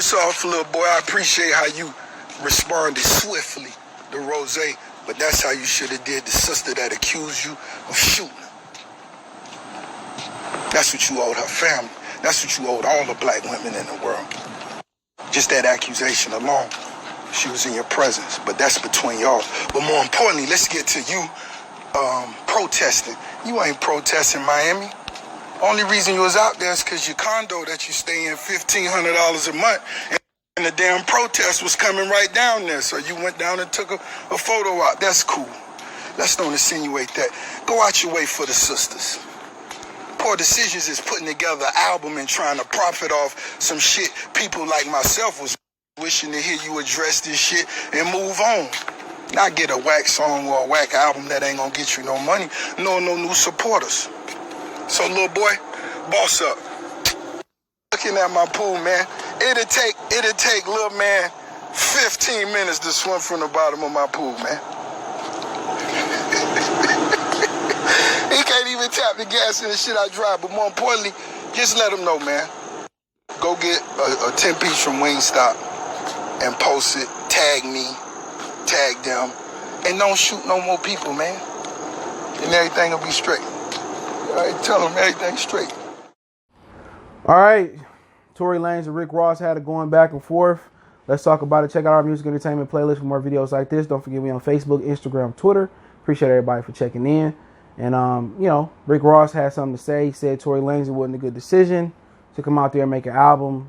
First off, little boy, I appreciate how you responded swiftly to Rose, but that's how you should have did the sister that accused you of shooting her. That's what you owed her family. That's what you owed all the black women in the world. Just that accusation alone. She was in your presence, but that's between y'all. But more importantly, let's get to you protesting. You ain't protesting Miami. Only reason you was out there is because your condo that you stay in $1,500 a month, and the damn protest was coming right down there. So you went down and took a photo out. That's cool. Let's don't insinuate that. Go out your way for the sisters. Poor Decisions is putting together an album and trying to profit off some shit people like myself was wishing to hear you address this shit and move on. Not get a whack song or a whack album that ain't gonna get you no money, no new supporters. So little boy, boss up. Looking at my pool, man. It'll take little man 15 minutes to swim from the bottom of my pool, man. He can't even tap the gas in the shit I drive, but more importantly, just let him know, man. Go get a 10-piece from Wingstop and post it, tag me, tag them, and don't shoot no more people, man. And everything will be straight. All right, tell them everything's straight. All right, ToryLanez and Rick Ross had it going back and forth. Let's talk about it. Check out our music entertainment playlist for more videos like this. Don't forget me on Facebook, Instagram, Twitter. Appreciate everybody for checking in. And, Rick Ross had something to say. He said ToryLanez wasn't a good decision to come out there and make an album,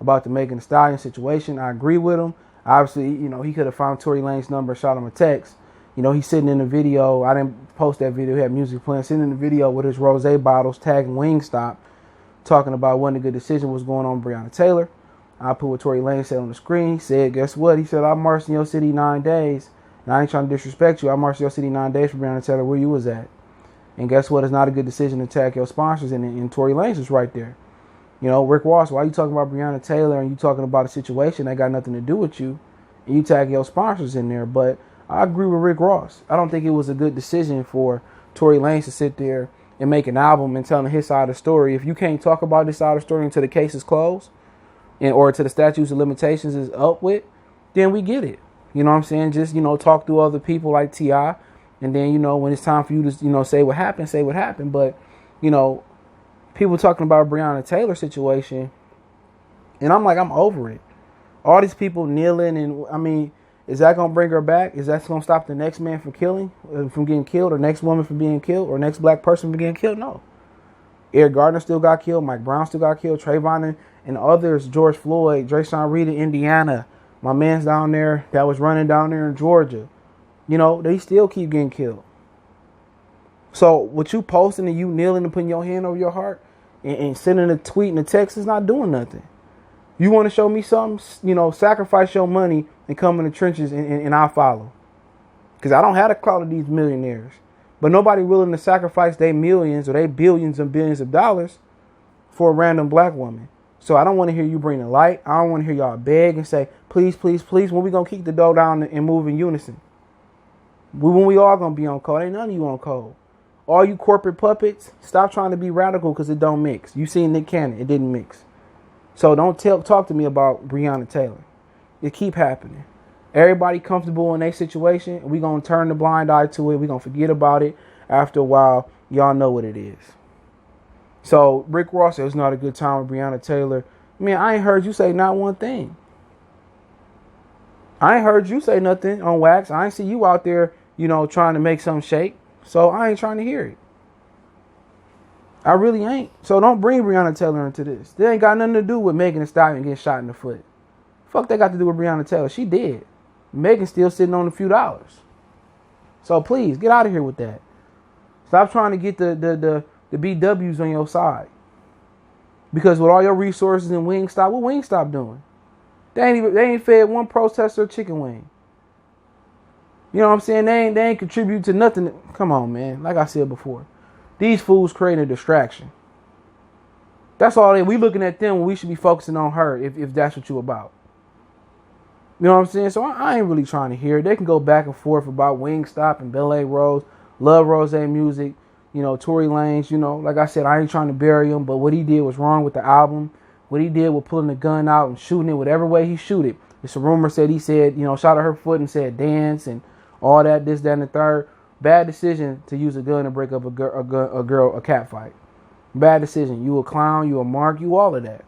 about the Megan Thee Stallion situation. I agree with him. Obviously, he could have found ToryLanez's number, shot him a text. He's sitting in the video. I didn't post that video. He had music playing. Sitting in the video with his rosé bottles, tagging Wingstop, talking about wasn't a good decision, what's going on with Breonna Taylor. I put what ToryLanez said on the screen. He said, guess what? He said, I marched in your city 9 days. And I ain't trying to disrespect you. I marched in your city 9 days for Breonna Taylor, where you was at. And guess what? It's not a good decision to tag your sponsors. And ToryLanez is right there. Rick Ross, why you talking about Breonna Taylor and you talking about a situation that got nothing to do with you? And you tag your sponsors in there. But I agree with Rick Ross. I don't think it was a good decision for ToryLanez to sit there and make an album and telling his side of the story. If you can't talk about this side of the story until the case is closed or to the statutes of limitations is up with, then we get it. You know what I'm saying? Just, talk through other people like T.I. And then, when it's time for you to, say what happened, say what happened. But, people talking about Breonna Taylor situation, and I'm like, I'm over it. All these people kneeling, and, is that going to bring her back? Is that going to stop the next man from getting killed, or next woman from being killed, or next black person from getting killed? No. Eric Gardner still got killed. Mike Brown still got killed. Trayvon and others, George Floyd, Drayshawn Reed in Indiana. My man's down there that was running down there in Georgia. They still keep getting killed. So what you posting and you kneeling and putting your hand over your heart and sending a tweet and a text is not doing nothing. You want to show me something, sacrifice your money and come in the trenches and I'll follow. Because I don't have the clout of these millionaires. But nobody willing to sacrifice their millions or their billions and billions of dollars for a random black woman. So I don't want to hear you bring the light. I don't want to hear y'all beg and say, please, please, please, when we going to keep the door down and move in unison? When we all going to be on code? Ain't none of you on code. All you corporate puppets, stop trying to be radical because it don't mix. You seen Nick Cannon. It didn't mix. So don't talk to me about Breonna Taylor. It keep happening. Everybody comfortable in their situation. We going to turn the blind eye to it. We going to forget about it. After a while, y'all know what it is. So Rick Ross said it's not a good time with Breonna Taylor. Man, I ain't heard you say not one thing. I ain't heard you say nothing on wax. I ain't see you out there, trying to make something shake. So I ain't trying to hear it. I really ain't. So don't bring Breonna Taylor into this. They ain't got nothing to do with Megan Thee Stallion getting shot in the foot. Fuck they got to do with Breonna Taylor. She dead. Megan's still sitting on a few dollars. So please, get out of here with that. Stop trying to get the BWs on your side. Because with all your resources in Wingstop, what Wingstop doing? They ain't fed one protester a chicken wing. You know what I'm saying? They ain't contribute to nothing. Come on, man. Like I said before, these fools create a distraction. That's all we looking at them when we should be focusing on her if that's what you about. You know what I'm saying? So I ain't really trying to hear it. They can go back and forth about Wingstop and Bel Air Rose, love Rose music, ToryLanez, like I said, I ain't trying to bury him, but what he did was wrong with the album. what he did with pulling the gun out and shooting it whatever way he shoot it. It's a rumor said he said, shot at her foot and said dance and all that, this, that, and the third. Bad decision to use a gun to break up a cat fight. Bad decision. You a clown, you a mark, you all of that.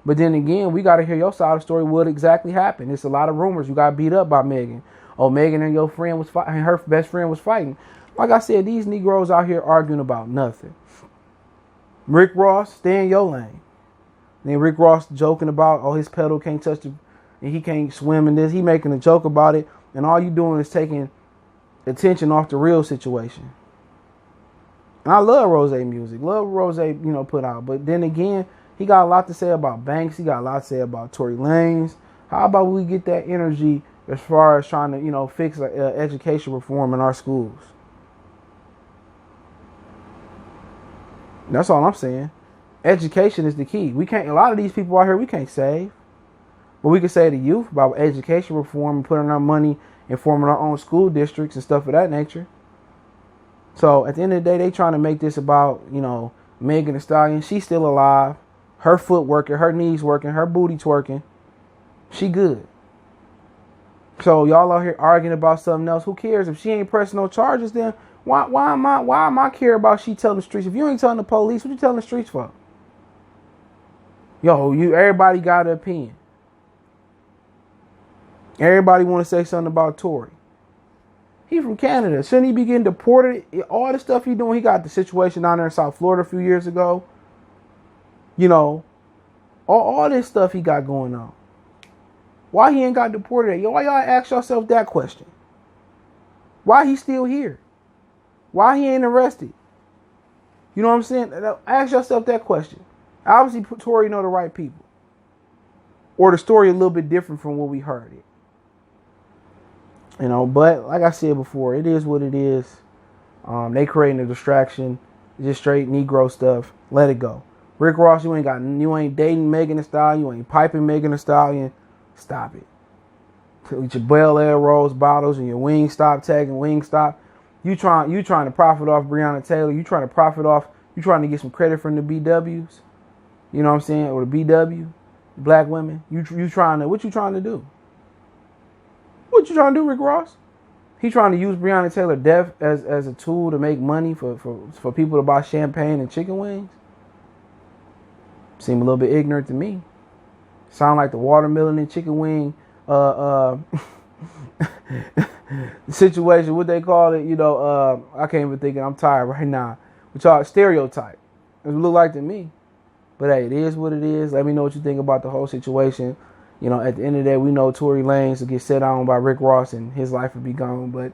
But then again, we got to hear your side of the story, what exactly happened. It's a lot of rumors. You got beat up by Megan. Oh, Megan and your friend was fighting, her best friend was fighting. Like I said, these Negroes out here arguing about nothing. Rick Ross, stay in your lane. Then Rick Ross joking about, oh, his pedal can't touch the, and he can't swim in this. He making a joke about it, and all you doing is taking attention off the real situation. And I love Rose music. Love Rose, put out. But then again, he got a lot to say about Banks. He got a lot to say about ToryLanez. How about we get that energy as far as trying to, fix education reform in our schools? That's all I'm saying. Education is the key. We can't. A lot of these people out here, we can't save. But we can say to youth about education reform and putting our money in forming our own school districts and stuff of that nature. So at the end of the day, they trying to make this about, Megan Thee Stallion. She's still alive. Her foot working, her knees working, her booty twerking. She good. So y'all out here arguing about something else. Who cares? If she ain't pressing no charges, then why am I care about she telling the streets? If you ain't telling the police, what you telling the streets for? Everybody got an opinion. Everybody want to say something about Tory. He from Canada. Shouldn't he be getting deported? All the stuff he doing. He got the situation down there in South Florida a few years ago. All this stuff he got going on. Why he ain't got deported? Why y'all ask yourself that question? Why he still here? Why he ain't arrested? You know what I'm saying? Ask yourself that question. Obviously, Tory know the right people. Or the story a little bit different from what we heard it. But like I said before, it is what it is. They creating a distraction. Just straight Negro stuff. Let it go. Rick Ross, you ain't dating Megan Thee Stallion. You ain't piping Megan Thee Stallion. Stop it. With your Bel Air Rose bottles and your Wingstop tagging Wingstop. You trying to profit off Breonna Taylor. You trying to get some credit from the BWs. You know what I'm saying? Or the BW. Black women. What you trying to do? What you trying to do, Rick Ross? He trying to use Breonna Taylor death as a tool to make money for people to buy champagne and chicken wings? Seem a little bit ignorant to me. Sound like the watermelon and chicken wing situation, what they call it, I can't even think it. I'm tired right now. But y'all, stereotype. It look like to me. But hey, it is what it is. Let me know what you think about the whole situation. At the end of the day, we know Tory Lanez will get set on by Rick Ross and his life will be gone. But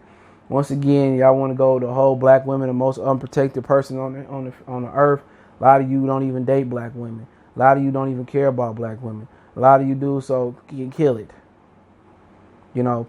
once again, y'all want to go the whole black women, the most unprotected person on the earth. A lot of you don't even date black women. A lot of you don't even care about black women. A lot of you do, so kill it.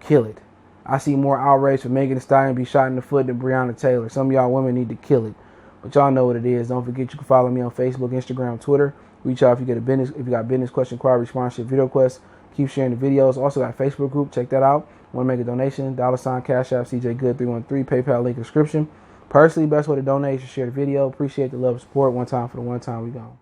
Kill it. I see more outrage for Megan Thee Stallion be shot in the foot than Breonna Taylor. Some of y'all women need to kill it. But y'all know what it is. Don't forget you can follow me on Facebook, Instagram, Twitter. Reach out if you got business question, inquiry, response, video requests. Keep sharing the videos. Also got a Facebook group. Check that out. Want to make a donation? $, Cash App, CJ Good 313, PayPal link description. Personally, best way to donate is to share the video. Appreciate the love and support. One time for the one time we gone.